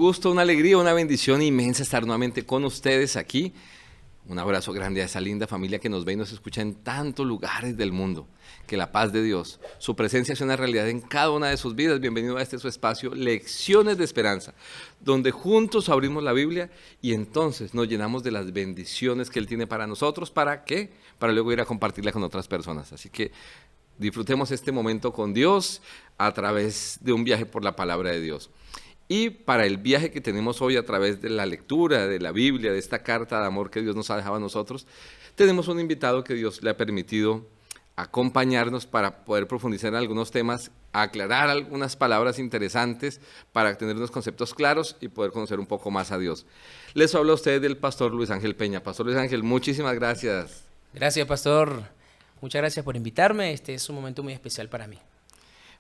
gusto, una alegría, una bendición inmensa estar nuevamente con ustedes aquí. Un abrazo grande a esa linda familia que nos ve y nos escucha en tantos lugares del mundo. Que la paz de Dios, su presencia sea una realidad en cada una de sus vidas. Bienvenido a este su espacio, Lecciones de Esperanza, donde juntos abrimos la Biblia y entonces nos llenamos de las bendiciones que Él tiene para nosotros. ¿Para qué? Para luego ir a compartirla con otras personas. Así que disfrutemos este momento con Dios a través de un viaje por la palabra de Dios. Y para el viaje que tenemos hoy a través de la lectura de la Biblia, de esta carta de amor que Dios nos ha dejado a nosotros, tenemos un invitado que Dios le ha permitido acompañarnos para poder profundizar en algunos temas, aclarar algunas palabras interesantes para tener unos conceptos claros y poder conocer un poco más a Dios. Les habla a ustedes del pastor Luis Ángel Peña. Pastor Luis Ángel, muchísimas gracias. Gracias, pastor. Muchas gracias por invitarme. Este es un momento muy especial para mí.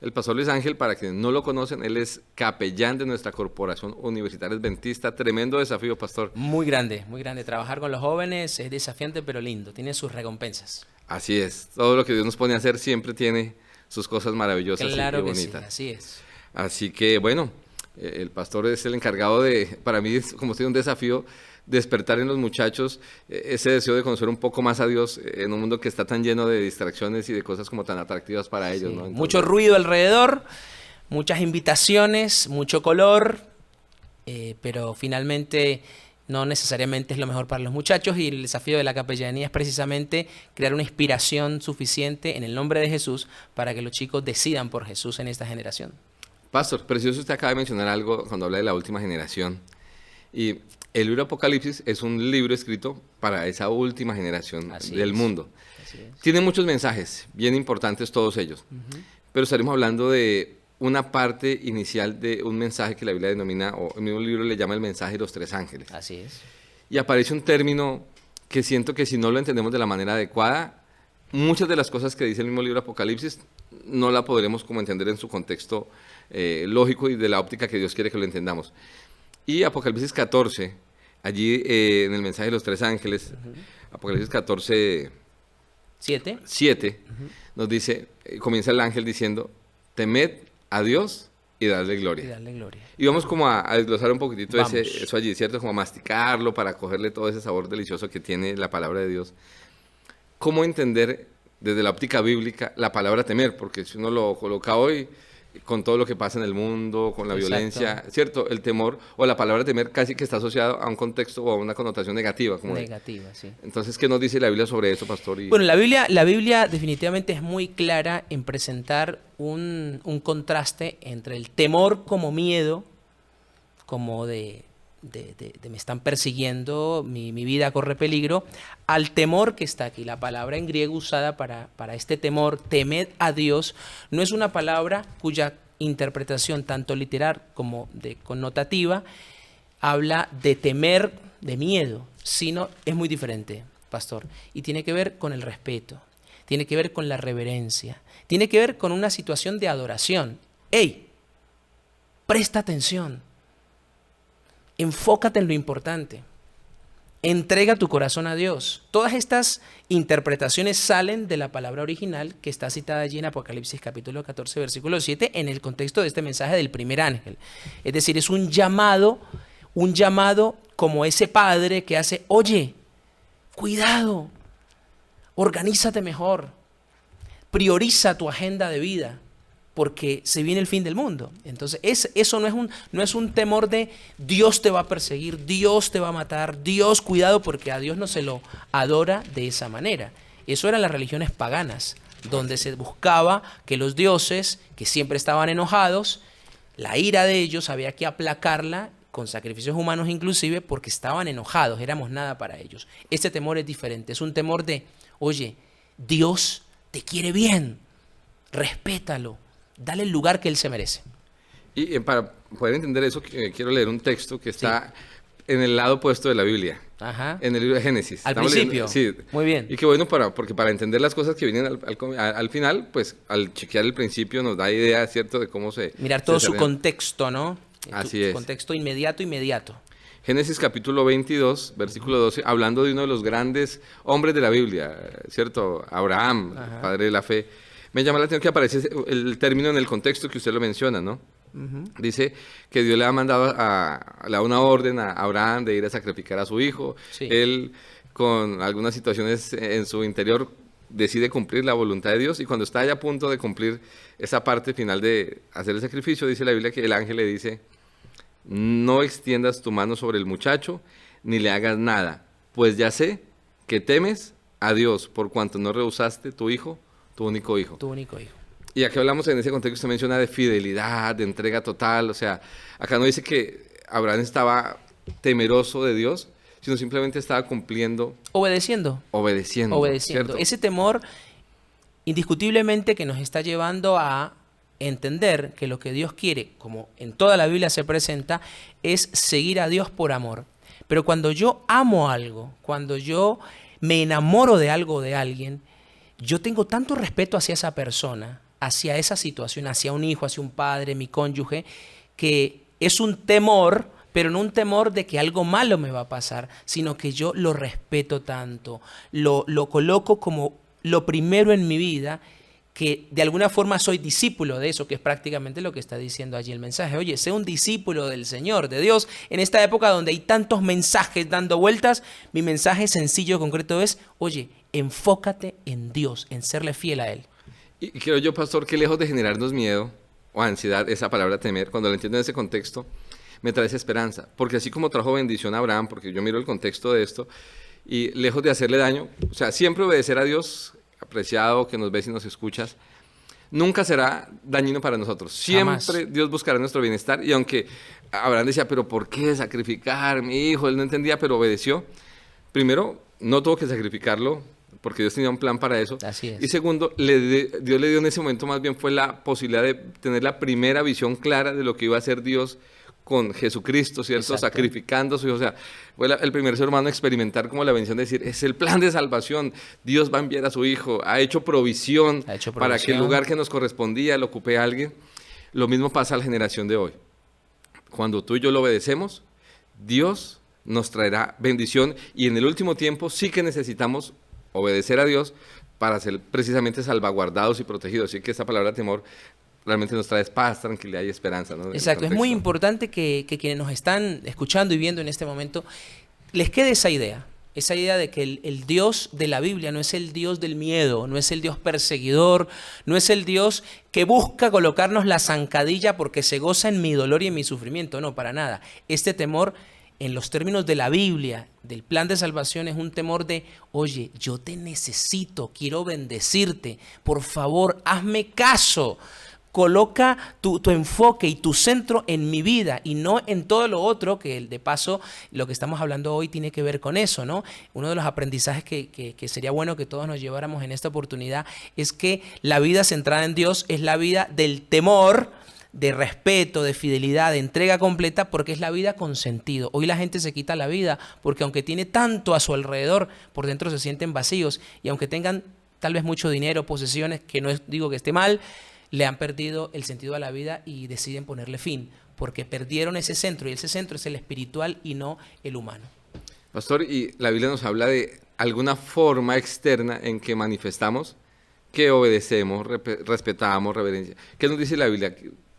El pastor Luis Ángel, para quienes no lo conocen, él es capellán de nuestra Corporación Universitaria Adventista. Tremendo desafío, pastor. Muy grande, muy grande. Trabajar con los jóvenes es desafiante, pero lindo. Tiene sus recompensas. Así es. Todo lo que Dios nos pone a hacer siempre tiene sus cosas maravillosas y bonitas. Sí, así es. Así que, bueno, el pastor es el encargado de, para mí, es como si un desafío, despertar en los muchachos ese deseo de conocer un poco más a Dios en un mundo que está tan lleno de distracciones y de cosas como tan atractivas para ellos, Sí, ¿no? Entonces, mucho ruido alrededor, muchas invitaciones, mucho color, pero finalmente no necesariamente es lo mejor para los muchachos, y el desafío de la capellanía es precisamente crear una inspiración suficiente en el nombre de Jesús para que los chicos decidan por Jesús en esta generación. Pastor, precioso, usted acaba de mencionar algo cuando habla de la última generación. Y el libro Apocalipsis es un libro escrito para esa última generación del mundo. Tiene muchos mensajes, bien importantes todos ellos. Pero estaremos hablando de una parte inicial de un mensaje que la Biblia denomina, o el mismo libro le llama el mensaje de los tres ángeles. Así es. Y aparece un término que siento que si no lo entendemos de la manera adecuada, muchas de las cosas que dice el mismo libro Apocalipsis no la podremos como entender en su contexto lógico y de la óptica que Dios quiere que lo entendamos. Y Apocalipsis 14, allí en el mensaje de los tres ángeles, Apocalipsis 14, 7, nos dice, comienza el ángel diciendo, temed a Dios y darle gloria. Y vamos como a desglosar un poquitito eso allí, ¿cierto? Como a masticarlo para cogerle todo ese sabor delicioso que tiene la palabra de Dios. ¿Cómo entender desde la óptica bíblica la palabra temer? Porque si uno lo coloca hoy, con todo lo que pasa en el mundo, con la violencia, ¿cierto? El temor o la palabra temer casi que está asociado a un contexto o a una connotación negativa. Sí. Entonces, ¿qué nos dice la Biblia sobre eso, pastor? Bueno, la Biblia definitivamente es muy clara en presentar un contraste entre el temor como miedo, como de me están persiguiendo, mi vida corre peligro, al temor que está aquí. La palabra en griego usada para este temor, temed a Dios, no es una palabra cuya interpretación tanto literal como de connotativa habla de temer, de miedo, sino es muy diferente, pastor, y tiene que ver con el respeto, tiene que ver con la reverencia, tiene que ver con una situación de adoración. ¡Ey! Presta atención. Enfócate en lo importante. Entrega tu corazón a Dios. Todas estas interpretaciones salen de la palabra original que está citada allí en Apocalipsis capítulo 14, versículo 7, en el contexto de este mensaje del primer ángel. Es decir, es un llamado como ese padre que hace, oye, cuidado, organízate mejor, prioriza tu agenda de vida, porque se viene el fin del mundo. Entonces, eso no es un temor de Dios te va a perseguir, Dios te va a matar, Dios, cuidado, porque a Dios no se lo adora de esa manera. Eso eran las religiones paganas, donde se buscaba que los dioses, que siempre estaban enojados, la ira de ellos había que aplacarla con sacrificios humanos inclusive, porque estaban enojados, éramos nada para ellos. Este temor es diferente, es un temor de, oye, Dios te quiere bien, respétalo, dale el lugar que Él se merece. Y para poder entender eso, quiero leer un texto que está en el lado opuesto de la Biblia, en el libro de Génesis. Al principio, muy bien. Y qué bueno, porque para entender las cosas que vienen al final, pues al chequear el principio nos da idea, ¿cierto?, de cómo se... Mirar todo su contexto, ¿no? Así es. Contexto inmediato. Génesis capítulo 22, versículo 12, hablando de uno de los grandes hombres de la Biblia, ¿cierto? Abraham, padre de la fe. Me llama la atención que aparece el término en el contexto que usted lo menciona, ¿no? dice que Dios le ha mandado le da una orden a Abraham de ir a sacrificar a su hijo. Sí. Él, con algunas situaciones en su interior, decide cumplir la voluntad de Dios, y cuando está ya a punto de cumplir esa parte final de hacer el sacrificio, dice la Biblia que el ángel le dice: no extiendas tu mano sobre el muchacho, ni le hagas nada, pues ya sé que temes a Dios por cuanto no rehusaste tu hijo, tu único hijo. Tu único hijo. Y aquí hablamos en ese contexto, usted menciona de fidelidad, de entrega total. O sea, acá no dice que Abraham estaba temeroso de Dios, sino simplemente estaba cumpliendo. Obedeciendo. ¿Cierto? Ese temor indiscutiblemente que nos está llevando a entender que lo que Dios quiere, como en toda la Biblia se presenta, es seguir a Dios por amor. Pero cuando yo amo algo, cuando yo me enamoro de algo o de alguien, yo tengo tanto respeto hacia esa persona, hacia esa situación, hacia un hijo, hacia un padre, mi cónyuge, que es un temor, pero no un temor de que algo malo me va a pasar, sino que yo lo respeto tanto, lo coloco como lo primero en mi vida, que de alguna forma soy discípulo de eso, que es prácticamente lo que está diciendo allí el mensaje. Oye, sé un discípulo del Señor, de Dios. En esta época donde hay tantos mensajes dando vueltas, mi mensaje sencillo, concreto es: oye, enfócate en Dios, en serle fiel a Él. Y creo yo, pastor, que lejos de generarnos miedo o ansiedad, esa palabra temer, cuando la entiendo en ese contexto, me trae esa esperanza. Porque así como trajo bendición a Abraham, porque yo miro el contexto de esto, y lejos de hacerle daño, o sea, siempre obedecer a Dios, apreciado, que nos ves y nos escuchas, nunca será dañino para nosotros. Siempre Jamás. Dios buscará nuestro bienestar. Y aunque Abraham decía: pero ¿por qué sacrificar? Mi hijo, él no entendía, pero obedeció. Primero, no tuvo que sacrificarlo, porque Dios tenía un plan para eso. Así es. Y segundo, Dios le dio en ese momento más bien fue la posibilidad de tener la primera visión clara de lo que iba a hacer Dios con Jesucristo, ¿cierto? Exacto. Sacrificando a su hijo. O sea, fue el primer ser humano a experimentar como la bendición de decir: es el plan de salvación, Dios va a enviar a su hijo, ha hecho provisión para que el lugar que nos correspondía lo ocupe alguien. Lo mismo pasa a la generación de hoy. Cuando tú y yo lo obedecemos, Dios nos traerá bendición, y en el último tiempo sí que necesitamos obedecer a Dios para ser precisamente salvaguardados y protegidos. Así que esta palabra temor realmente nos trae paz, tranquilidad y esperanza, ¿no? Exacto, es muy importante que quienes nos están escuchando y viendo en este momento les quede esa idea de que el Dios de la Biblia no es el Dios del miedo, no es el Dios perseguidor, no es el Dios que busca colocarnos la zancadilla porque se goza en mi dolor y en mi sufrimiento. No, para nada. Este temor, en los términos de la Biblia, del plan de salvación, es un temor de: oye, yo te necesito, quiero bendecirte, por favor, hazme caso. Coloca tu enfoque y tu centro en mi vida y no en todo lo otro, que de paso lo que estamos hablando hoy tiene que ver con eso, ¿no? Uno de los aprendizajes que sería bueno que todos nos lleváramos en esta oportunidad es que la vida centrada en Dios es la vida del temor, de respeto, de fidelidad, de entrega completa, porque es la vida con sentido. Hoy la gente se quita la vida porque aunque tiene tanto a su alrededor, por dentro se sienten vacíos, y aunque tengan tal vez mucho dinero, posesiones, que no digo que esté mal, le han perdido el sentido a la vida y deciden ponerle fin, porque perdieron ese centro, y ese centro es el espiritual y no el humano. Pastor, y la Biblia nos habla de alguna forma externa en que manifestamos que obedecemos, respetamos, reverencia. ¿Qué nos dice la Biblia?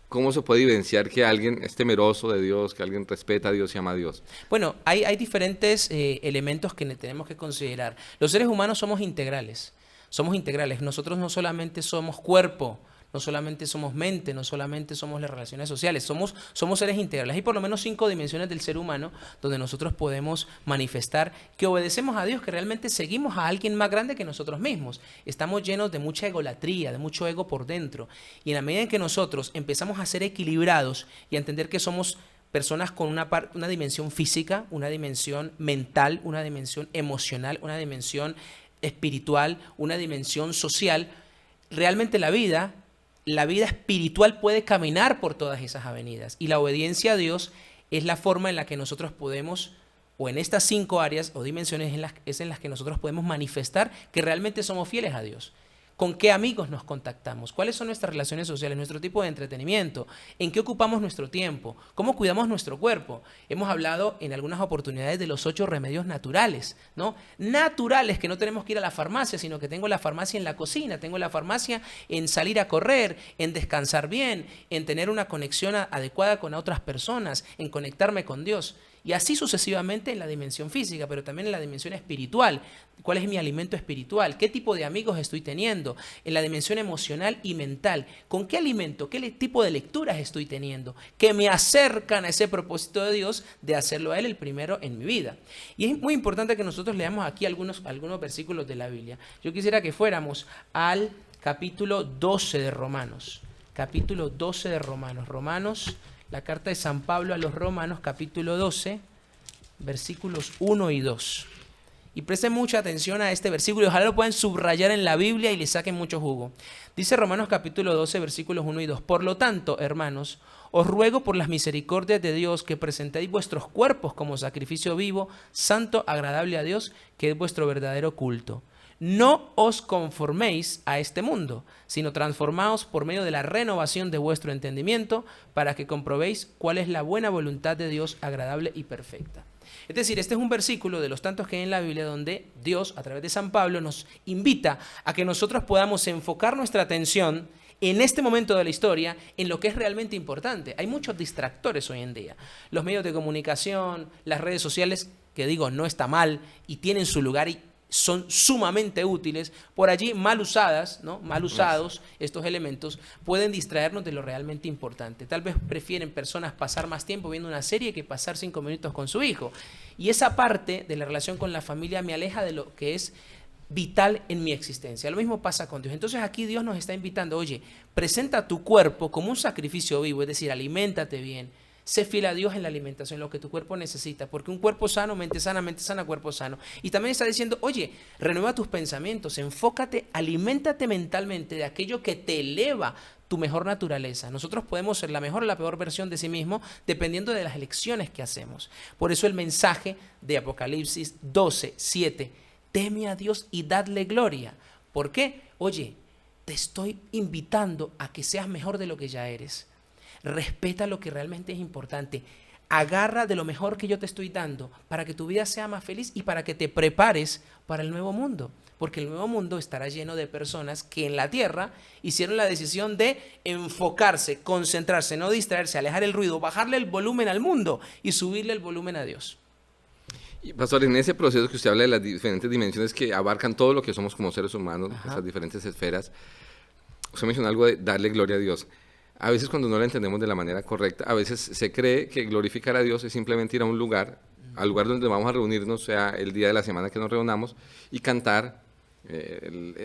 ¿Cómo se puede evidenciar que alguien es temeroso de Dios, que alguien respeta a Dios y ama a Dios? Bueno, hay diferentes elementos que tenemos que considerar. Los seres humanos somos integrales. Nosotros no solamente somos cuerpo, no solamente somos mente, no solamente somos las relaciones sociales, somos seres integrales. Hay por lo menos 5 dimensiones del ser humano donde nosotros podemos manifestar que obedecemos a Dios, que realmente seguimos a alguien más grande que nosotros mismos. Estamos llenos de mucha egolatría, de mucho ego por dentro. Y en la medida en que nosotros empezamos a ser equilibrados y a entender que somos personas con una dimensión física, una dimensión mental, una dimensión emocional, una dimensión espiritual, una dimensión social, realmente la vida espiritual puede caminar por todas esas avenidas, y la obediencia a Dios es la forma en la que nosotros podemos, o en estas 5 áreas o dimensiones es en las que nosotros podemos manifestar que realmente somos fieles a Dios. ¿Con qué amigos nos contactamos? ¿Cuáles son nuestras relaciones sociales? ¿Nuestro tipo de entretenimiento? ¿En qué ocupamos nuestro tiempo? ¿Cómo cuidamos nuestro cuerpo? Hemos hablado en algunas oportunidades de los 8 remedios naturales, ¿no? Naturales, que no tenemos que ir a la farmacia, sino que tengo la farmacia en la cocina, tengo la farmacia en salir a correr, en descansar bien, en tener una conexión adecuada con otras personas, en conectarme con Dios. Y así sucesivamente en la dimensión física, pero también en la dimensión espiritual. ¿Cuál es mi alimento espiritual? ¿Qué tipo de amigos estoy teniendo? En la dimensión emocional y mental. ¿Con qué alimento? ¿Qué tipo de lecturas estoy teniendo? Que me acercan a ese propósito de Dios de hacerlo a Él el primero en mi vida. Y es muy importante que nosotros leamos aquí algunos versículos de la Biblia. Yo quisiera que fuéramos al capítulo 12 de Romanos. Capítulo 12 de Romanos. Romanos, la carta de San Pablo a los Romanos, capítulo 12, versículos 1 y 2. Y presten mucha atención a este versículo. Ojalá lo puedan subrayar en la Biblia y le saquen mucho jugo. Dice Romanos capítulo 12, versículos 1 y 2. Por lo tanto, hermanos, os ruego por las misericordias de Dios que presentéis vuestros cuerpos como sacrificio vivo, santo, agradable a Dios, que es vuestro verdadero culto. No os conforméis a este mundo, sino transformaos por medio de la renovación de vuestro entendimiento, para que comprobéis cuál es la buena voluntad de Dios, agradable y perfecta. Es decir, este es un versículo de los tantos que hay en la Biblia donde Dios, a través de San Pablo, nos invita a que nosotros podamos enfocar nuestra atención en este momento de la historia en lo que es realmente importante. Hay muchos distractores hoy en día. Los medios de comunicación, las redes sociales, que digo, no está mal y tienen su lugar y son sumamente útiles, por allí mal usadas, ¿no? Mal usados estos elementos pueden distraernos de lo realmente importante. Tal vez prefieren personas pasar más tiempo viendo una serie que pasar 5 minutos con su hijo. Y esa parte de la relación con la familia me aleja de lo que es vital en mi existencia. Lo mismo pasa con Dios. Entonces aquí Dios nos está invitando, oye, presenta tu cuerpo como un sacrificio vivo, es decir, aliméntate bien. Sé fiel a Dios en la alimentación, lo que tu cuerpo necesita, porque un cuerpo sano, mente sana, cuerpo sano. Y también está diciendo, oye, renueva tus pensamientos, enfócate, aliméntate mentalmente de aquello que te eleva tu mejor naturaleza. Nosotros podemos ser la mejor o la peor versión de sí mismo dependiendo de las elecciones que hacemos. Por eso el mensaje de Apocalipsis 12, 7, teme a Dios y dadle gloria. ¿Por qué? Oye, te estoy invitando a que seas mejor de lo que ya eres. Respeta lo que realmente es importante. Agarra de lo mejor que yo te estoy dando para que tu vida sea más feliz y para que te prepares para el nuevo mundo. Porque el nuevo mundo estará lleno de personas que en la tierra hicieron la decisión de enfocarse, concentrarse, no distraerse, alejar el ruido, bajarle el volumen al mundo y subirle el volumen a Dios. Y pastor, en ese proceso que usted habla de las diferentes dimensiones que abarcan todo lo que somos como seres humanos, esas diferentes esferas, usted mencionó algo de darle gloria a Dios. A veces cuando no la entendemos de la manera correcta, a veces se cree que glorificar a Dios es simplemente ir a un lugar, al lugar donde vamos a reunirnos, sea el día de la semana que nos reunamos, y cantar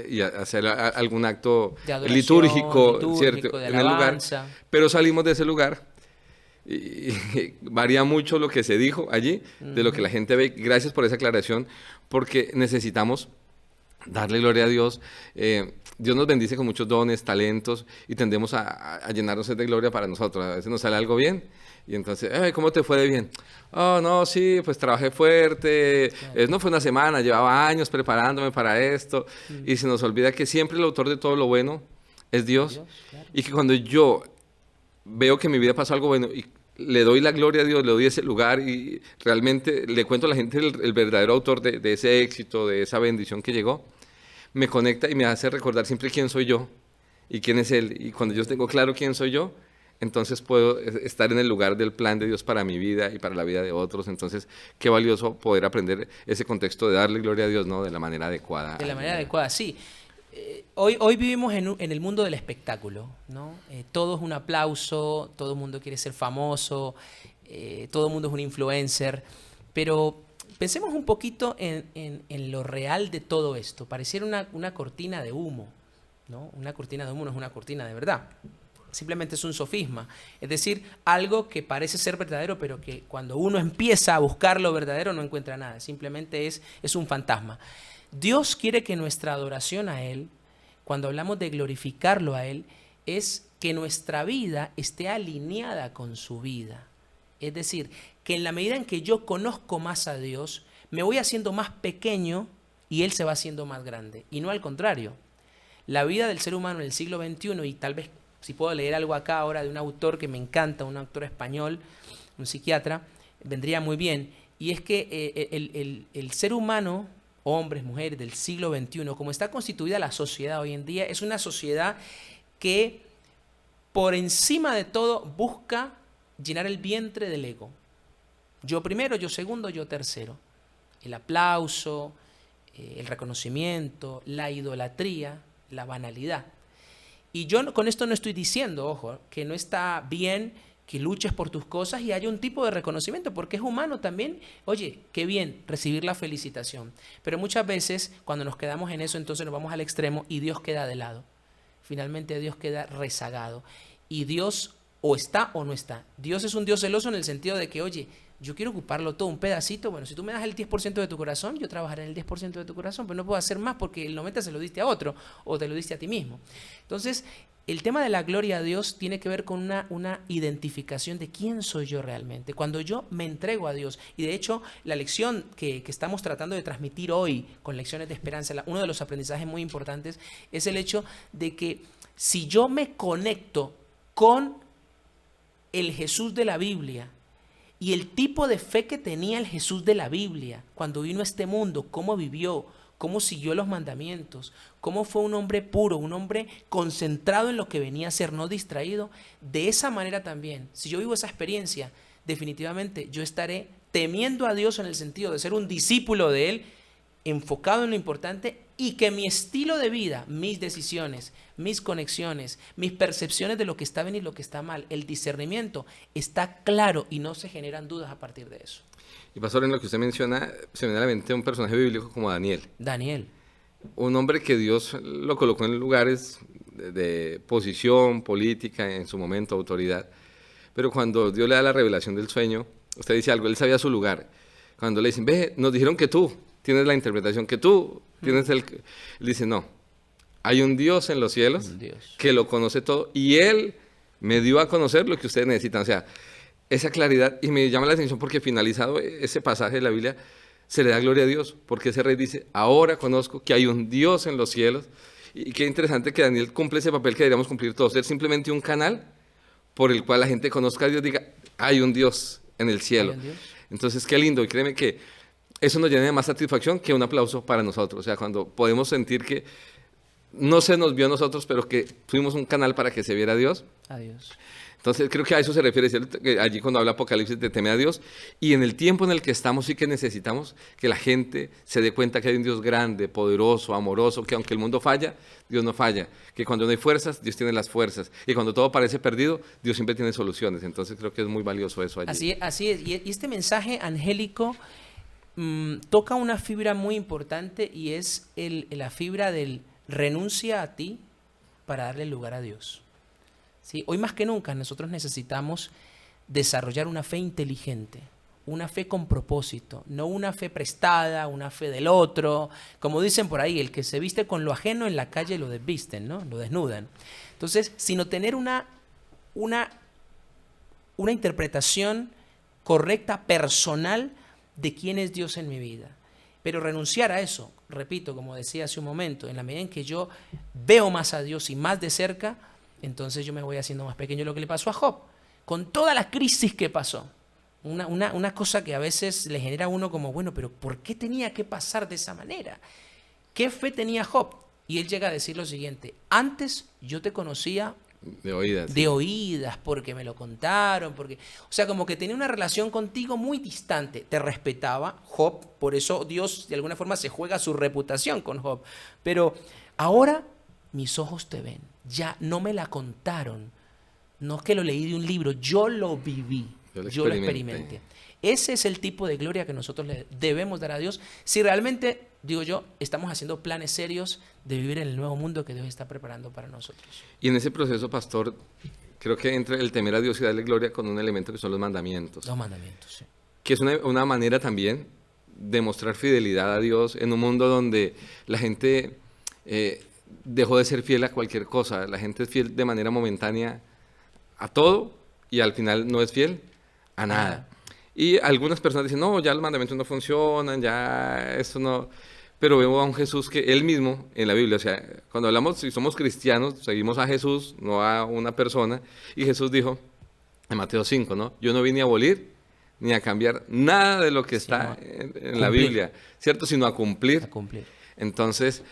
y hacer algún acto litúrgico, ¿cierto? En el lugar. Pero salimos de ese lugar y varía mucho lo que se dijo allí, de lo que la gente ve. Gracias por esa aclaración, porque necesitamos darle gloria a Dios. Dios nos bendice con muchos dones, talentos, y tendemos a llenarnos de gloria para nosotros. A veces nos sale algo bien, y entonces, ¿cómo te fue de bien? Oh, no, sí, pues trabajé fuerte, no fue una semana, llevaba años preparándome para esto, y se nos olvida que siempre el autor de todo lo bueno es Dios, y que cuando yo veo que en mi vida pasó algo bueno, y le doy la gloria a Dios, le doy ese lugar, y realmente le cuento a la gente el verdadero autor de ese éxito, de esa bendición que llegó, me conecta y me hace recordar siempre quién soy yo y quién es Él. Y cuando yo tengo claro quién soy yo, entonces puedo estar en el lugar del plan de Dios para mi vida y para la vida de otros. Entonces, qué valioso poder aprender ese contexto de darle gloria a Dios, ¿no? De la manera adecuada. De la manera adecuada, sí. Hoy vivimos en el mundo del espectáculo, ¿no? Todo es un aplauso, todo el mundo quiere ser famoso, todo el mundo es un influencer, pero pensemos un poquito en lo real de todo esto. Pareciera una cortina de humo, ¿no? Una cortina de humo no es una cortina de verdad. Simplemente es un sofisma. Es decir, algo que parece ser verdadero, pero que cuando uno empieza a buscar lo verdadero no encuentra nada. Simplemente es un fantasma. Dios quiere que nuestra adoración a Él, cuando hablamos de glorificarlo a Él, es que nuestra vida esté alineada con su vida. Es decir, que en la medida en que yo conozco más a Dios, me voy haciendo más pequeño y Él se va haciendo más grande. Y no al contrario. la vida del ser humano en el siglo XXI, y tal vez si puedo leer algo acá ahora de un autor que me encanta, un autor español, un psiquiatra, vendría muy bien, y es que el ser humano, hombres, mujeres del siglo XXI, como está constituida la sociedad hoy en día, es una sociedad que por encima de todo busca llenar el vientre del ego. Yo primero, yo segundo, yo tercero. El aplauso, el reconocimiento, la idolatría, la banalidad. Y yo con esto no estoy diciendo, ojo, que no está bien que luches por tus cosas y haya un tipo de reconocimiento, porque es humano también. Oye, qué bien recibir la felicitación. Pero muchas veces cuando nos quedamos en eso, entonces nos vamos al extremo y Dios queda de lado. Finalmente Dios queda rezagado. Y Dios o está o no está. Dios es un Dios celoso en el sentido de que, oye, yo quiero ocuparlo todo, un pedacito. Bueno, si tú me das el 10% de tu corazón, yo trabajaré en el 10% de tu corazón, pero no puedo hacer más porque el 90% se lo diste a otro o te lo diste a ti mismo. Entonces, el tema de la gloria a Dios tiene que ver con una identificación de quién soy yo realmente. Cuando yo me entrego a Dios, y de hecho la lección que estamos tratando de transmitir hoy con lecciones de esperanza, uno de los aprendizajes muy importantes es el hecho de que si yo me conecto con el Jesús de la Biblia y el tipo de fe que tenía el Jesús de la Biblia cuando vino a este mundo, cómo vivió, cómo siguió los mandamientos, cómo fue un hombre puro, un hombre concentrado en lo que venía a ser, no distraído, de esa manera también, si yo vivo esa experiencia, definitivamente yo estaré temiendo a Dios en el sentido de ser un discípulo de Él, enfocado en lo importante, y que mi estilo de vida, mis decisiones, mis conexiones, mis percepciones de lo que está bien y lo que está mal, el discernimiento está claro y no se generan dudas a partir de eso. Y pastor, en lo que usted menciona, se me viene a la mente un personaje bíblico como Daniel. Daniel. Un hombre que Dios lo colocó en lugares de posición política, en su momento, autoridad. Pero cuando Dios le da la revelación del sueño, usted dice algo, él sabía su lugar. Cuando le dicen, ve, nos dijeron que tú tienes la interpretación, que tú tienes el... Él dice, no, hay un Dios en los cielos que lo conoce todo y Él me dio a conocer lo que ustedes necesitan. O sea, esa claridad, y me llama la atención porque finalizado ese pasaje de la Biblia, se le da gloria a Dios, porque ese rey dice, ahora conozco que hay un Dios en los cielos. Y qué interesante que Daniel cumple ese papel que deberíamos cumplir todos, ser simplemente un canal por el cual la gente conozca a Dios, diga, hay un Dios en el cielo. Entonces, qué lindo, y créeme que eso nos llena de más satisfacción que un aplauso para nosotros. O sea, cuando podemos sentir que no se nos vio a nosotros, pero que fuimos un canal para que se viera a Dios. Adiós. Entonces, creo que a eso se refiere, ¿cierto? Que allí cuando habla Apocalipsis de teme a Dios. Y en el tiempo en el que estamos sí que necesitamos que la gente se dé cuenta que hay un Dios grande, poderoso, amoroso, que aunque el mundo falla, Dios no falla. Que cuando no hay fuerzas, Dios tiene las fuerzas. Y cuando todo parece perdido, Dios siempre tiene soluciones. Entonces, creo que es muy valioso eso allí. Así es. Y este mensaje angélico toca una fibra muy importante y es la fibra del renuncia a ti para darle lugar a Dios. ¿Sí? Hoy más que nunca nosotros necesitamos desarrollar una fe inteligente, una fe con propósito, no una fe prestada, una fe del otro. Como dicen por ahí, el que se viste con lo ajeno en la calle lo desvisten, ¿no? Lo desnudan. Entonces, sino tener una interpretación correcta, personal, de quién es Dios en mi vida. Pero renunciar a eso, repito, como decía hace un momento, en la medida en que yo veo más a Dios y más de cerca, entonces yo me voy haciendo más pequeño. Lo que le pasó a Job, con toda la crisis que pasó. Una cosa que a veces le genera a uno como, bueno, pero ¿por qué tenía que pasar de esa manera? ¿Qué fe tenía Job? Y él llega a decir lo siguiente, antes yo te conocía de oídas. De oídas, porque me lo contaron, o sea, como que tenía una relación contigo muy distante. Te respetaba Job, por eso Dios de alguna forma se juega su reputación con Job. Pero ahora mis ojos te ven, ya no me la contaron. No es que lo leí de un libro, yo lo viví, yo lo experimenté. Ese es el tipo de gloria que nosotros le debemos dar a Dios si realmente, digo yo, estamos haciendo planes serios de vivir en el nuevo mundo que Dios está preparando para nosotros. Y en ese proceso, pastor, creo que entra el temer a Dios y darle gloria con un elemento que son los mandamientos. Los mandamientos, sí. Que es una manera también de mostrar fidelidad a Dios en un mundo donde la gente dejó de ser fiel a cualquier cosa. La gente es fiel de manera momentánea a todo y al final no es fiel a nada. Y algunas personas dicen, no, ya los mandamientos no funcionan, ya eso no... pero veo a un Jesús que él mismo en la Biblia, o sea, cuando hablamos, si somos cristianos, seguimos a Jesús, no a una persona, y Jesús dijo en Mateo 5, ¿no? Yo no vine a abolir ni a cambiar nada de lo que está en la Biblia, ¿cierto? Sino a cumplir. A cumplir. Entonces,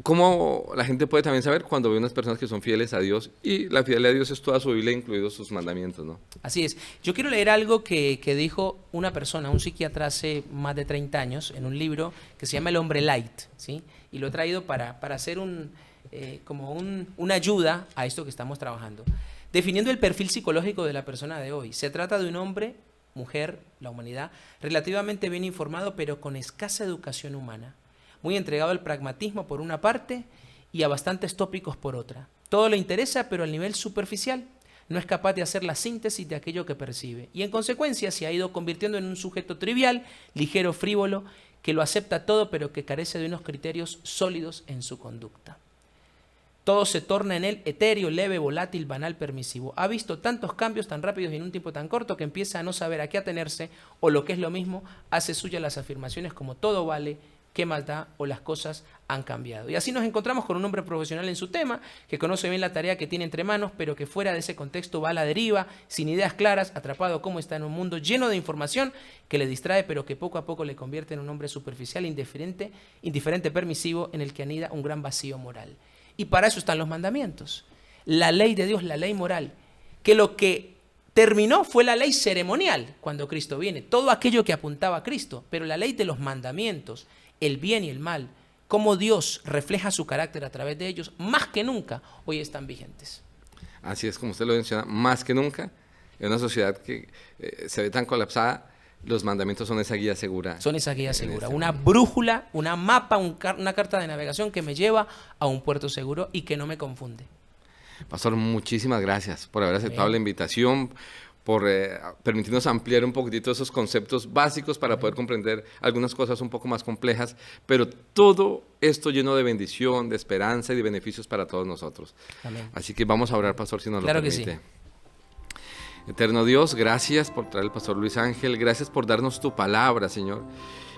¿cómo la gente puede también saber cuando ve unas personas que son fieles a Dios? Y la fidelidad a Dios es toda su Biblia, incluidos sus mandamientos, ¿no? Así es. Yo quiero leer algo que dijo una persona, un psiquiatra hace más de 30 años, en un libro que se llama El hombre light, ¿sí? Y lo he traído para hacer una ayuda a esto que estamos trabajando. Definiendo el perfil psicológico de la persona de hoy. Se trata de un hombre, mujer, la humanidad, relativamente bien informado, pero con escasa educación humana. Muy entregado al pragmatismo por una parte y a bastantes tópicos por otra. Todo le interesa, pero al nivel superficial. No es capaz de hacer la síntesis de aquello que percibe. Y en consecuencia se ha ido convirtiendo en un sujeto trivial, ligero, frívolo, que lo acepta todo, pero que carece de unos criterios sólidos en su conducta. Todo se torna en él etéreo, leve, volátil, banal, permisivo. Ha visto tantos cambios tan rápidos y en un tiempo tan corto que empieza a no saber a qué atenerse, o lo que es lo mismo, hace suya las afirmaciones como todo vale, qué más da o las cosas han cambiado. Y así nos encontramos con un hombre profesional en su tema, que conoce bien la tarea que tiene entre manos, pero que fuera de ese contexto va a la deriva, sin ideas claras, atrapado como está en un mundo lleno de información que le distrae, pero que poco a poco le convierte en un hombre superficial, indiferente, permisivo, en el que anida un gran vacío moral. Y para eso están los mandamientos. La ley de Dios, la ley moral, que lo que terminó fue la ley ceremonial cuando Cristo viene, todo aquello que apuntaba a Cristo, pero la ley de los mandamientos, el bien y el mal, cómo Dios refleja su carácter a través de ellos, más que nunca hoy están vigentes. Así es como usted lo menciona, más que nunca, en una sociedad que se ve tan colapsada, los mandamientos son esa guía segura. Son esa guía segura, una brújula, una mapa, una carta de navegación que me lleva a un puerto seguro y que no me confunde. Pastor, muchísimas gracias por haber aceptado la invitación, por permitirnos ampliar un poquitito esos conceptos básicos para poder comprender algunas cosas un poco más complejas, pero todo esto lleno de bendición, de esperanza y de beneficios para todos nosotros. Amén. Así que vamos a orar, Pastor, si nos Claro lo permite. que sí. Eterno Dios, gracias por traer al Pastor Luis Ángel, gracias por darnos tu palabra, Señor,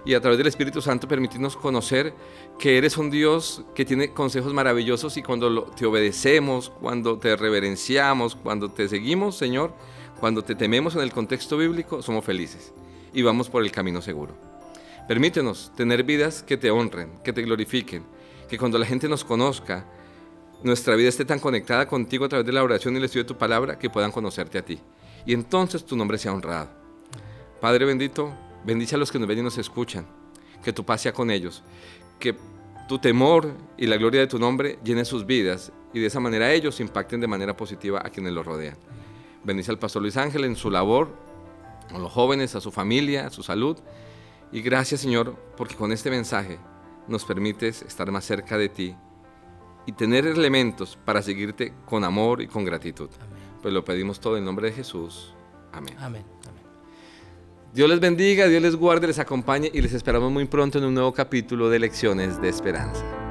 y a través del Espíritu Santo permitirnos conocer que eres un Dios que tiene consejos maravillosos y cuando te obedecemos, cuando te reverenciamos, cuando te seguimos, Señor, cuando te tememos en el contexto bíblico, somos felices y vamos por el camino seguro. Permítenos tener vidas que te honren, que te glorifiquen, que cuando la gente nos conozca, nuestra vida esté tan conectada contigo a través de la oración y el estudio de tu palabra que puedan conocerte a ti. Y entonces tu nombre sea honrado. Padre bendito, bendice a los que nos ven y nos escuchan, que tu paz sea con ellos, que tu temor y la gloria de tu nombre llenen sus vidas y de esa manera ellos impacten de manera positiva a quienes los rodean. Bendice al Pastor Luis Ángel en su labor, a los jóvenes, a su familia, a su salud. Y gracias, Señor, porque con este mensaje nos permites estar más cerca de ti y tener elementos para seguirte con amor y con gratitud. Amén. Pues lo pedimos todo en nombre de Jesús. Amén. Amén. Amén. Dios les bendiga, Dios les guarde, les acompañe y les esperamos muy pronto en un nuevo capítulo de Lecciones de Esperanza.